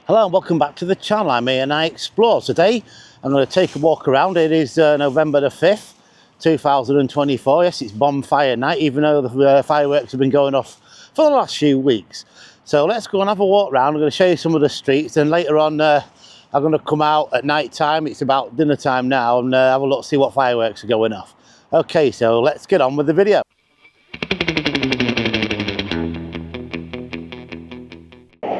Hello and welcome back to the channel. I'm here and I explore. Today I'm going to take a walk around. It is November the 5th 2024. Yes, it's Bonfire night, even though the fireworks have been going off for the last few weeks. So let's go and have a walk around. I'm going to show you some of the streets, and later on I'm going to come out at night time. It's about dinner time now, and have a look, see what fireworks are going off. Okay, so let's get on with the video.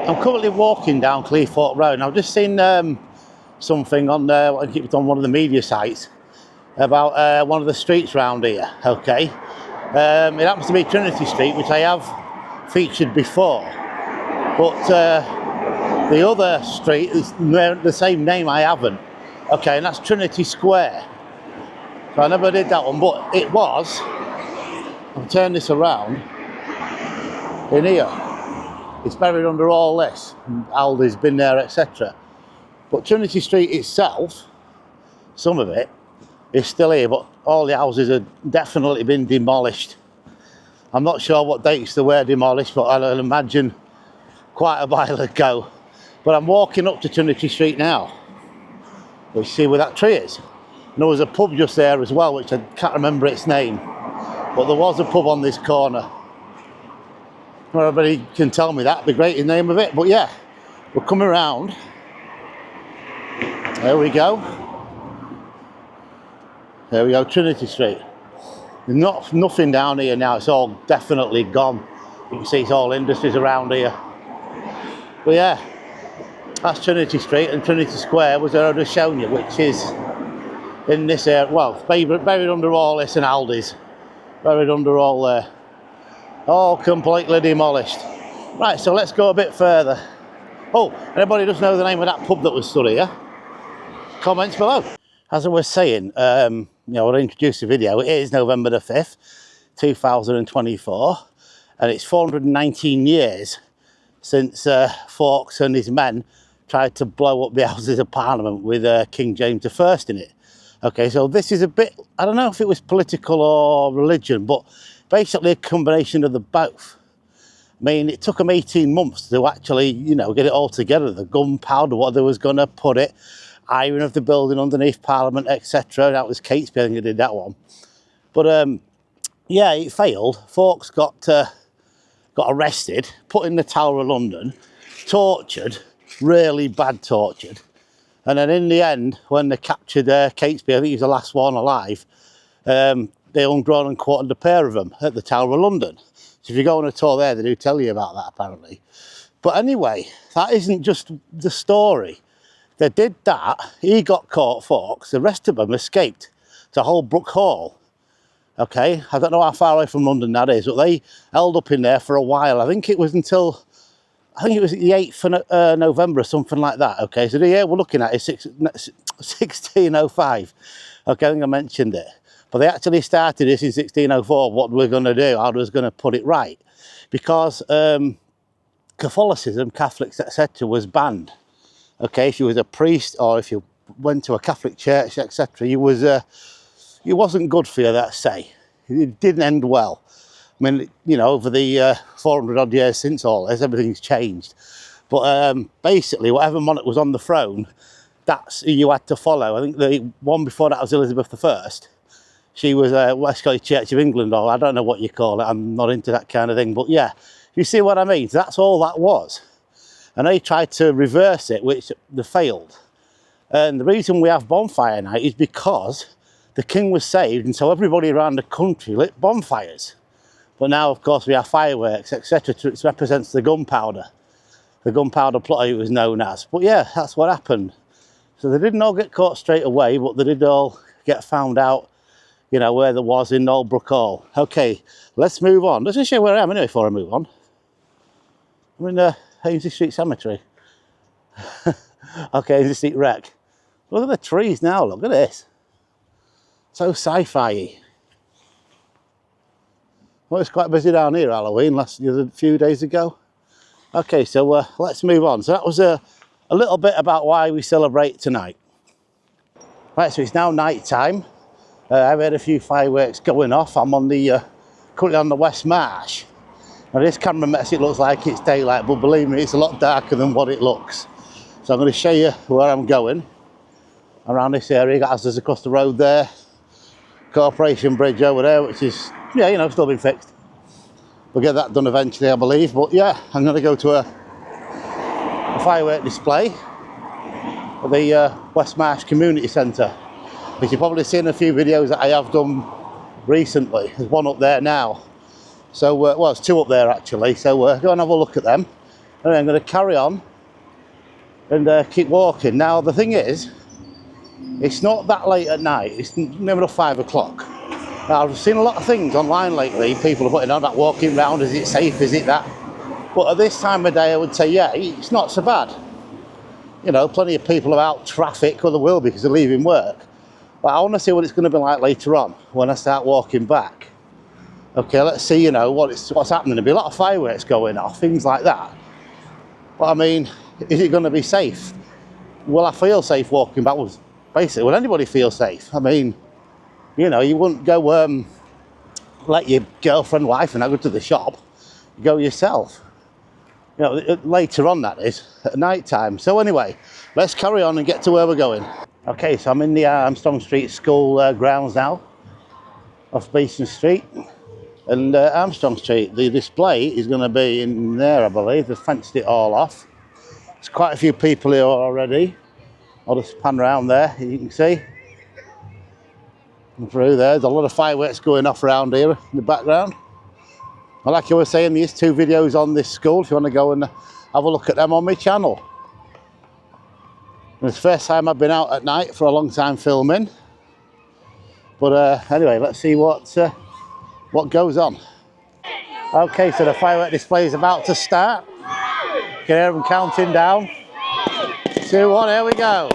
I'm currently walking down Cleethorpes Road, and I've just seen something on one of the media sites about one of the streets around here. Okay, it happens to be Trinity Street, which I have featured before, but the other street is the same name I haven't. Okay, and that's Trinity Square. So I never did that one, but it was. I'll turn this around. In here. It's buried under all this, Aldi's been there, etc. But Trinity Street itself, some of it, is still here, but all the houses have definitely been demolished. I'm not sure what dates they were demolished, but I'll imagine quite a while ago. But I'm walking up to Trinity Street now. You see where that tree is. And there was a pub just there as well, which I can't remember its name. But there was a pub on this corner. Everybody can tell me that, the great name of it. But yeah, we're coming around. There we go. There we go, Trinity Street. There's nothing down here now, it's all definitely gone. You can see it's all industries around here. But yeah, that's Trinity Street, and Trinity Square was where I've just shown you, which is in this area. Well, buried under all this and Aldi's. Buried under all there. All completely demolished. Right, so let's go a bit further. Oh, anybody does know the name of that pub that was stood here? Comments below. As I was saying, I'll introduce the video. It is November the 5th, 2024, and it's 419 years since Fawkes and his men tried to blow up the Houses of Parliament with King James I in it. Okay, so this is a bit, I don't know if it was political or religion, but basically a combination of the both. I mean, it took them 18 months to actually, get it all together. The gunpowder, what they was going to put it, iron of the building underneath Parliament, etc. That was Catesby, I think, who did that one. But yeah, it failed. Fawkes got arrested, put in the Tower of London, tortured, really bad tortured. And then in the end, when they captured Catesby, I think he was the last one alive, they undrawn and quartered a pair of them at the Tower of London. So if you go on a tour there, they do tell you about that, apparently. But anyway, that isn't just the story. They did that, he got caught, Fawkes, the rest of them escaped to Holbrook Hall. Okay, I don't know how far away from London that is, but they held up in there for a while. I think it was the 8th of November or something like that. Okay, so the year we're looking at is 1605. Okay, I think I mentioned it. But they actually started this in 1604, what we're going to do, how we're going to put it right. Because Catholicism, Catholics, etc. was banned. Okay, if you was a priest or if you went to a Catholic church, etc., it wasn't good for you, let's say. It didn't end well. I mean, over the 400 odd years since all this, everything's changed. But basically, whatever monarch was on the throne, that's who you had to follow. I think the one before that was Elizabeth I. She was West Scottish Church of England, or I don't know what you call it. I'm not into that kind of thing. But yeah, you see what I mean? So that's all that was. And they tried to reverse it, which they failed. And the reason we have Bonfire Night is because the king was saved, and so everybody around the country lit bonfires. But now, of course, we have fireworks, etc. It represents the gunpowder. The gunpowder plot, it was known as. But yeah, that's what happened. So they didn't all get caught straight away, but they did all get found out, where there was in Holbrook Hall. Okay, let's move on. Let's just show where I am anyway before I move on. I'm in Hazy Street Cemetery. Okay, Hazy Street Wreck. Look at the trees now, look at this. So sci-fi-y. Well, it's quite busy down here, Halloween, a few days ago. Okay, so let's move on. So that was a little bit about why we celebrate tonight. Right, so it's now night time. I've had a few fireworks going off. I'm on currently on the West Marsh. Now this camera makes it look like it's daylight, but believe me, it's a lot darker than what it looks. So I'm going to show you where I'm going around this area. As there's across the road there, Corporation Bridge over there, which is, yeah, you know, still been fixed. We'll get that done eventually, I believe. But yeah, I'm going to go to a firework display at the West Marsh Community Centre, which you've probably seen a few videos that I have done recently. There's one up there now. So, well, there's two up there actually. So go and have a look at them. And then I'm going to carry on and keep walking. Now, the thing is, it's not that late at night. It's never enough 5 o'clock. Now, I've seen a lot of things online lately. People are putting on that walking round. Is it safe? Is it that? But at this time of day, I would say, yeah, it's not so bad. You know, plenty of people are out, traffic, or there will be because they're leaving work. But I want to see what it's going to be like later on when I start walking back. Okay, let's see, you know, what's happening. There'll be a lot of fireworks going off, things like that. But I mean, is it going to be safe? Will I feel safe walking backwards? Basically, will anybody feel safe? I mean, you know, you wouldn't go let your girlfriend, wife, and I go to the shop. You go yourself. You know, later on, that is, at night time. So anyway, let's carry on and get to where we're going. Okay, so I'm in the Armstrong Street School grounds now, off Beeson Street and Armstrong Street. The display is going to be in there, I believe. They've fenced it all off. There's quite a few people here already. I'll just pan around there, you can see. And through there, there's a lot of fireworks going off around here in the background. And like I was saying, there's 2 videos on this school if you want to go and have a look at them on my channel. And it's the first time I've been out at night for a long time filming. But anyway, let's see what goes on. Okay, so the firework display is about to start. You can hear them counting down. 2, 1, here we go.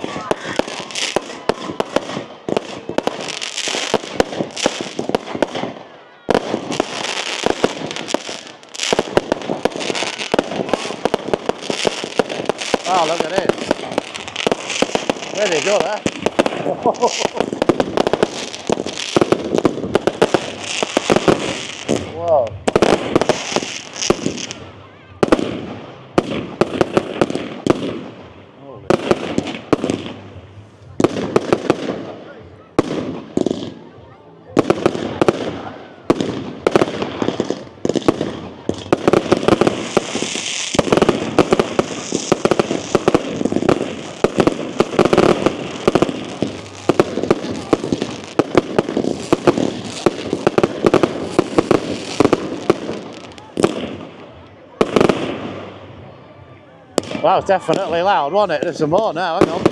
Oh, look at it. Really good, huh? Whoa. Well, it's definitely loud, wasn't it? There's some more now, hang on.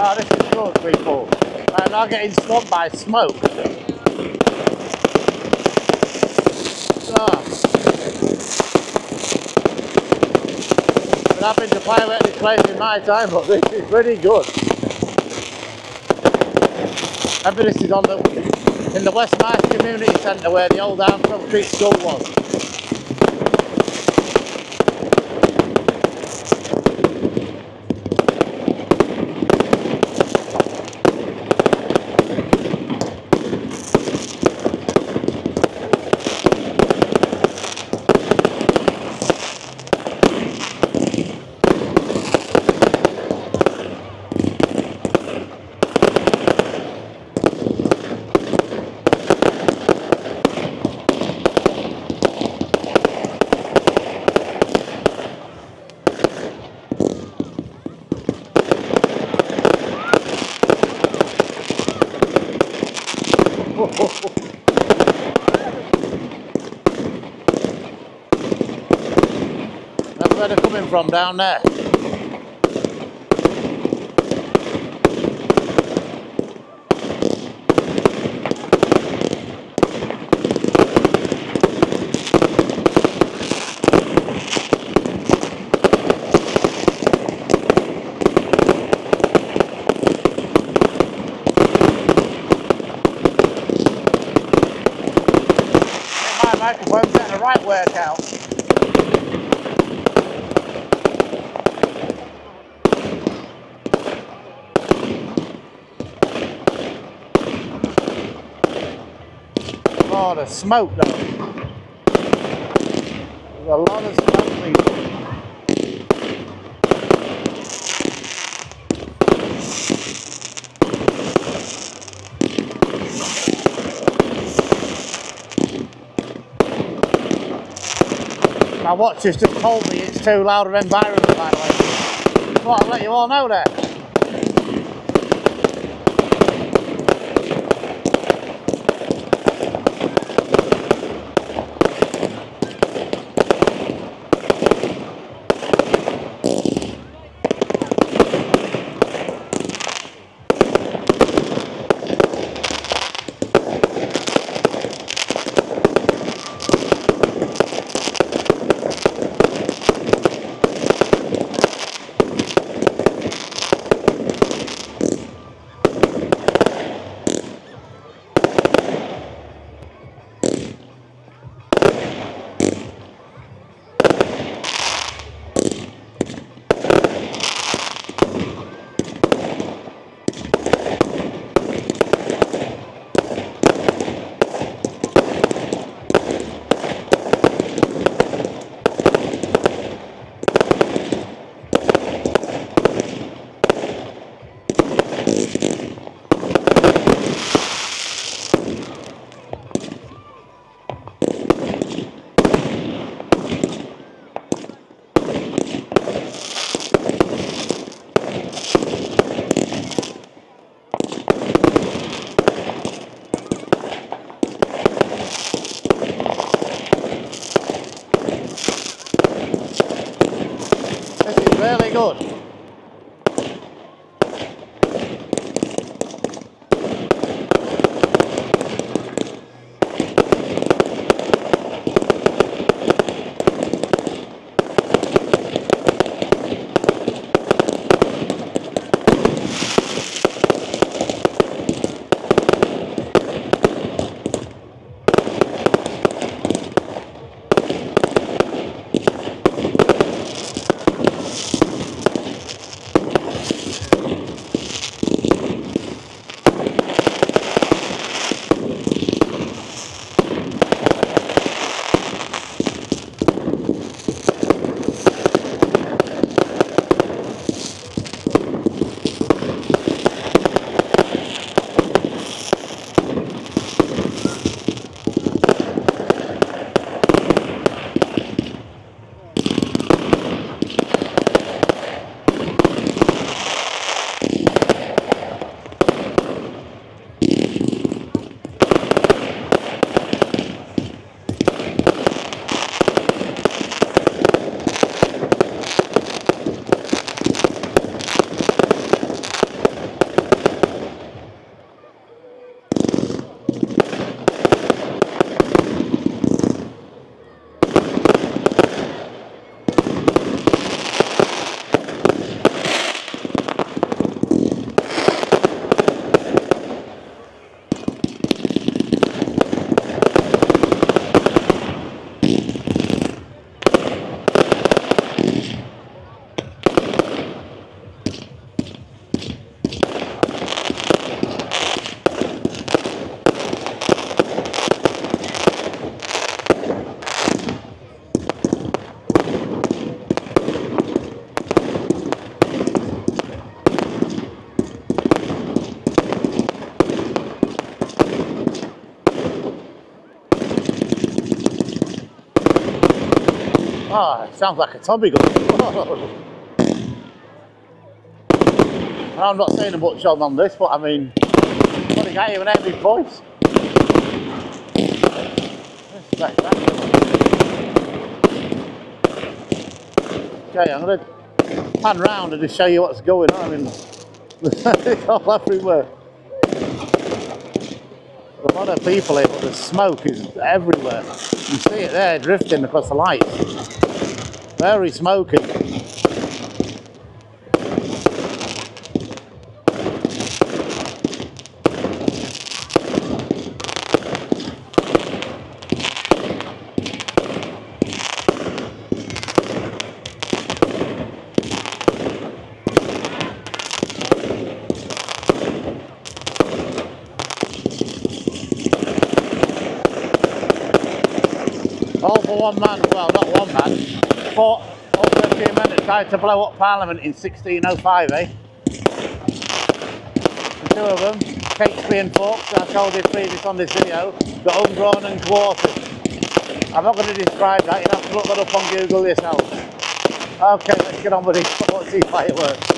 Oh, this is good, people. I'm not getting swamped by smoke. Oh. I've been to firework displays in my time, but this is pretty good. Maybe this is in the West Marsh Community Centre where the old Armstrong Street School was. That's where they're coming from down there. My microphone's getting the right workout. Oh, the smoke though. There's a lot of smoke, people. My watch has just told me it's too loud of environment, by the way. Just want to let you all know there. This is really good. Oh, it sounds like a Tommy gun. I'm not saying much on this, but I mean, what a guy with an heavy voice. Right, right. Okay, I'm going to pan round and just show you what's going on. I mean, it's all everywhere. A lot of people here, but the smoke is everywhere. You see it there drifting across the lights. Very smoky. All for one man, well, not one man, fought over a few men that tried to blow up Parliament in 1605, eh? The two of them, Catesby and Fawkes, I told you previously on this video, got ungrown and quartered. I'm not going to describe that, you'll have to look that up on Google yourself. Okay, let's get on with these 40 fireworks.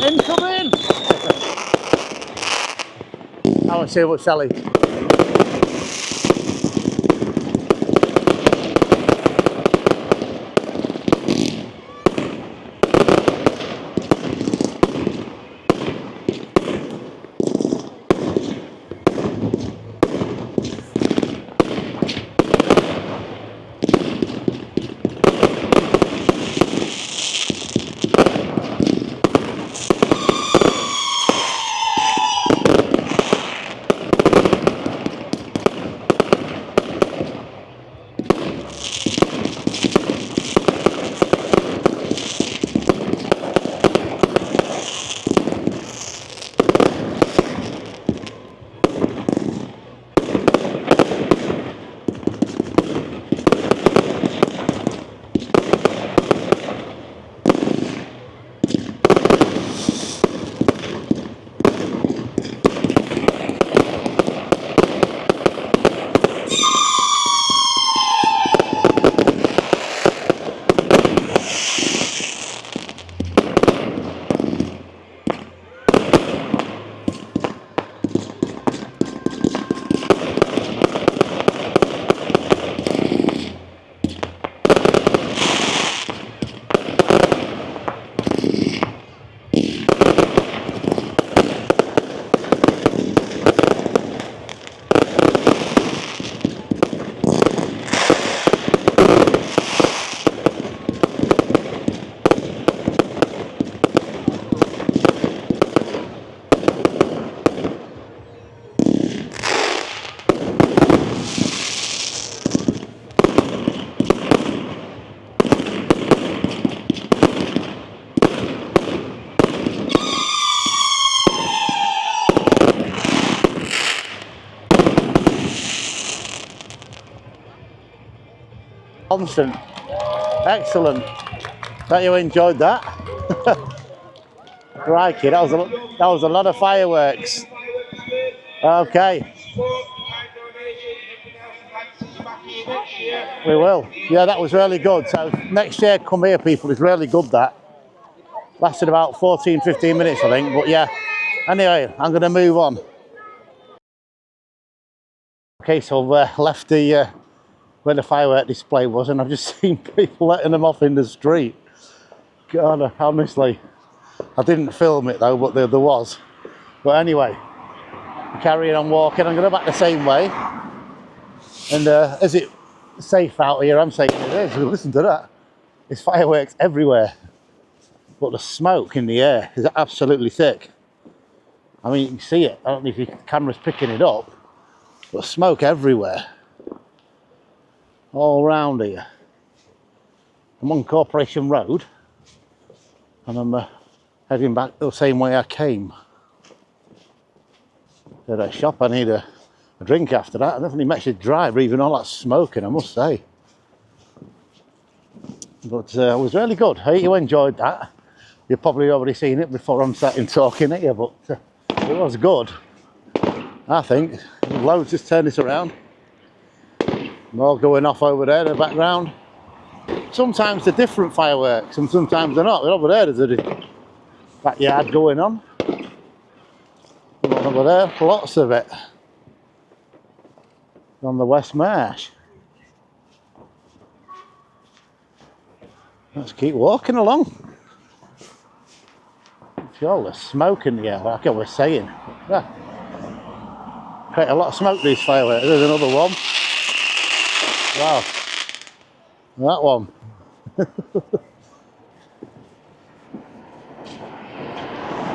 Incoming! I want to see what Sally. constant. Excellent. Bet you enjoyed that. Crikey, that was a lot of fireworks. Okay. We will. Yeah, that was really good. So next year, come here, people. It's really good, that. Lasted about 14, 15 minutes, I think. But yeah. Anyway, I'm going to move on. Okay, so I've left the where the firework display was, and I've just seen people letting them off in the street. God, honestly, I didn't film it though, but there was. But anyway, carrying on walking. I'm going to go back the same way. And is it safe out here? I'm saying it is. Listen to that. There's fireworks everywhere. But the smoke in the air is absolutely thick. I mean, you can see it. I don't know if your camera's picking it up, but smoke everywhere. All around here. I'm on Corporation Road, and I'm heading back the same way I came. At a shop, I need a drink after that. I definitely makes you drive, even all that smoking, I must say. But it was really good. I hope you enjoyed that. You've probably already seen it before I'm sat and talking at you, but it was good. I think. Loads, just turn this around. More going off over there in the background. Sometimes they're different fireworks and sometimes they're not. But over there there's a backyard going on. And over there, lots of it. On the West Marsh. Let's keep walking along. See all the smoke in the air, like I was saying. Yeah. Quite a lot of smoke, these fireworks. There's another one. Wow. That one.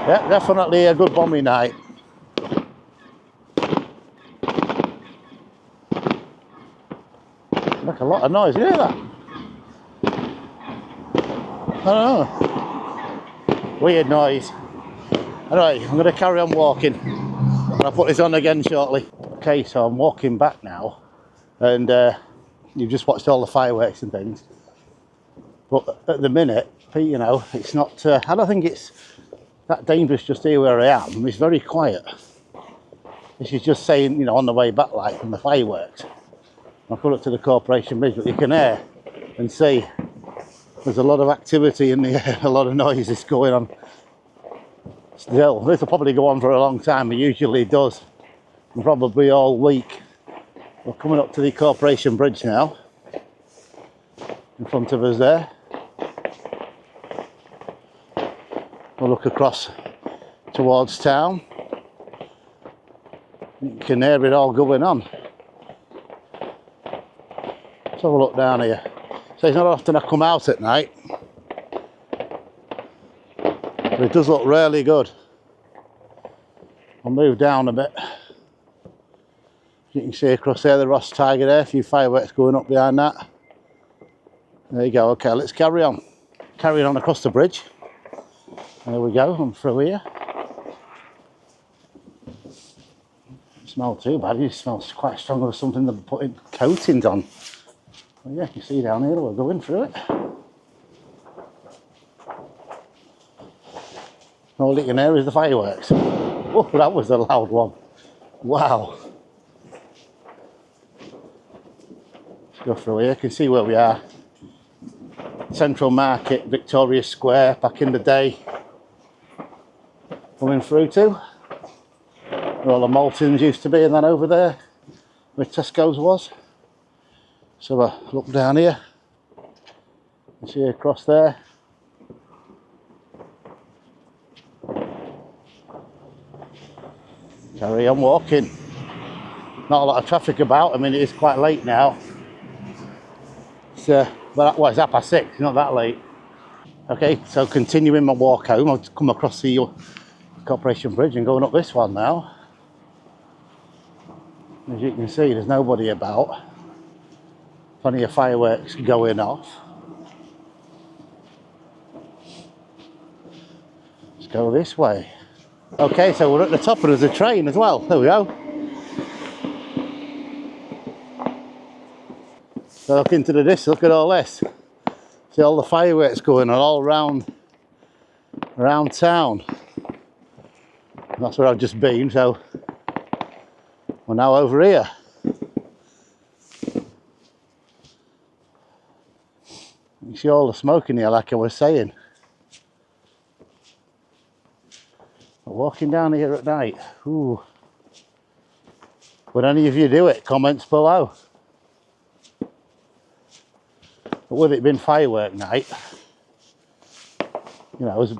Yeah, definitely a good bombing night. Make a lot of noise, you hear that? I don't know. Weird noise. Anyway, I'm going to carry on walking. I'll put this on again shortly. Okay, so I'm walking back now. And you've just watched all the fireworks and things. But at the minute, you know, it's not, I don't think it's that dangerous just here where I am. It's very quiet. This is just saying, you know, on the way back, like from the fireworks. I'll come up to the Corporation Bridge, but you can hear and see there's a lot of activity in the air, a lot of noises going on. Still, this will probably go on for a long time. It usually does, and probably all week. We're coming up to the Corporation Bridge now. In front of us there. We'll look across towards town. You can hear it all going on. Let's have a look down here. So it's not often I come out at night. But it does look really good. I'll move down a bit. You can see across there the Ross Tiger there, a few fireworks going up behind that. There you go. Okay, let's carry on. Carrying on across the bridge. There we go, I'm through here. Doesn't smell too bad, it smells quite strong with something they're putting coatings on. Well, yeah, you can see down here, we're going through it. All you can hear is the fireworks. Oh, that was a loud one. Wow. Let's go through here, you can see where we are. Central Market, Victoria Square, back in the day. Coming through to where all the Maltons used to be, and then over there where Tesco's was. So look down here. You see across there. Carry on walking. Not a lot of traffic about. I mean, it is quite late now. It's well, it's 6:30. Not that late. Okay, so continuing my walk home, I've come across the Corporation Bridge and going up this one now. As you can see, there's nobody about. Plenty of fireworks going off. Let's go this way. Okay, so we're at the top and there's a train as well. There we go. So look into the distance, look at all this. See all the fireworks going on all around town. And that's where I've just been, so we're now over here. You see all the smoke in here, like I was saying. But walking down here at night, ooh. Would any of you do it? Comments below. But with it being firework night, you know, there's a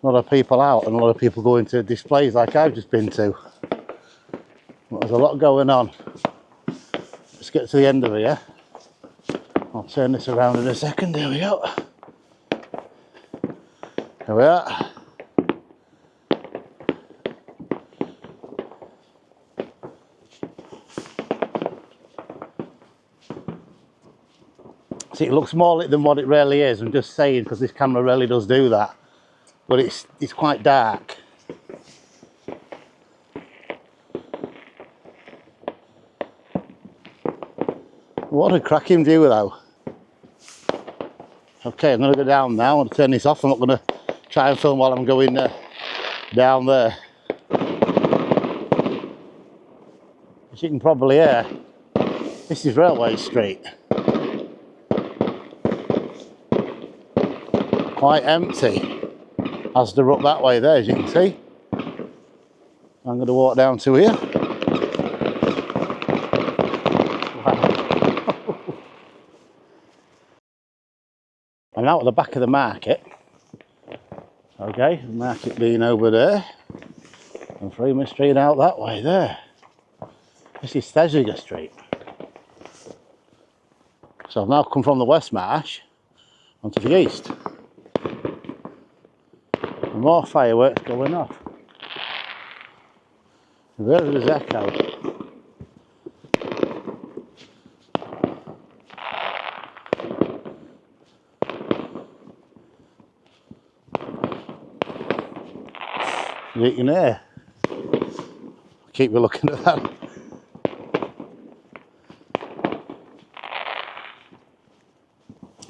lot of people out and a lot of people going to displays like I've just been to. But there's a lot going on. Let's get to the end of here. I'll turn this around in a second. There we go. There we are. See, it looks more lit than what it really is. I'm just saying because this camera really does do that. But it's quite dark. What a cracking view though. Okay, I'm going to go down now. I'm going to turn this off. I'm not going to try and film while I'm going down there. As you can probably hear, this is Railway Street. Quite empty. As they're up that way there, as you can see. I'm going to walk down to here. I'm now at the back of the market. Okay, the market being over there. And Freeman Street out that way there. This is Thesiger Street. So I've now come from the West Marsh onto the east. And more fireworks going off. There is echo. You can hear. Keep you looking at that.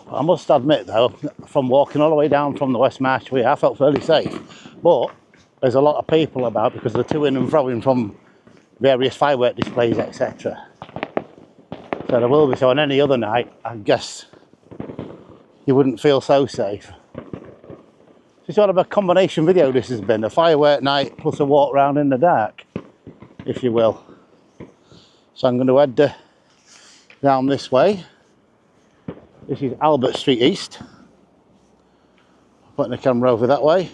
I must admit though, from walking all the way down from the West Marsh way, I felt fairly safe. But there's a lot of people about because they're to and froing from various firework displays, etc. So there will be. So on any other night, I guess you wouldn't feel so safe. It's sort of a combination video this has been, a firework night plus a walk around in the dark, if you will. So I'm going to head down this way. This is Albert Street East. Putting the camera over that way.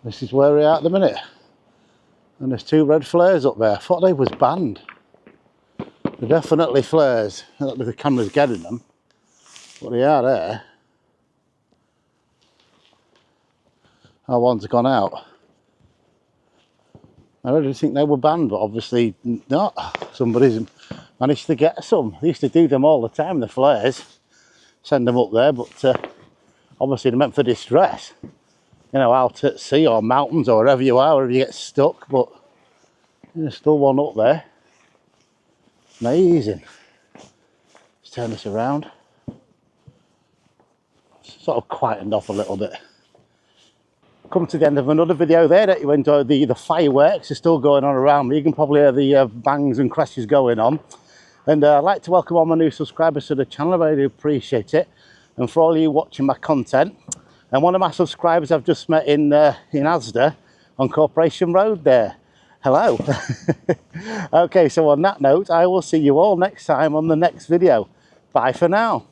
This is where we are at the minute. And there's two red flares up there. I thought they was banned. They're definitely flares. I don't know if the camera's getting them, but they are there. Our one's gone out. I really think they were banned, but obviously not. Somebody's managed to get some. They used to do them all the time, the flares. Send them up there, but obviously they're meant for distress. You know, out at sea or mountains or wherever you are, wherever you get stuck, but there's still one up there. Amazing. Let's turn this around. Sort of quietened off a little bit. Come to the end of another video there that you enjoyed. The fireworks are still going on around me. You can probably hear the bangs and crashes going on. And I'd like to welcome all my new subscribers to the channel. I really appreciate it. And for all you watching my content. And one of my subscribers I've just met in Asda on Corporation Road there. Hello. Okay, so on that note, I will see you all next time on the next video. Bye for now.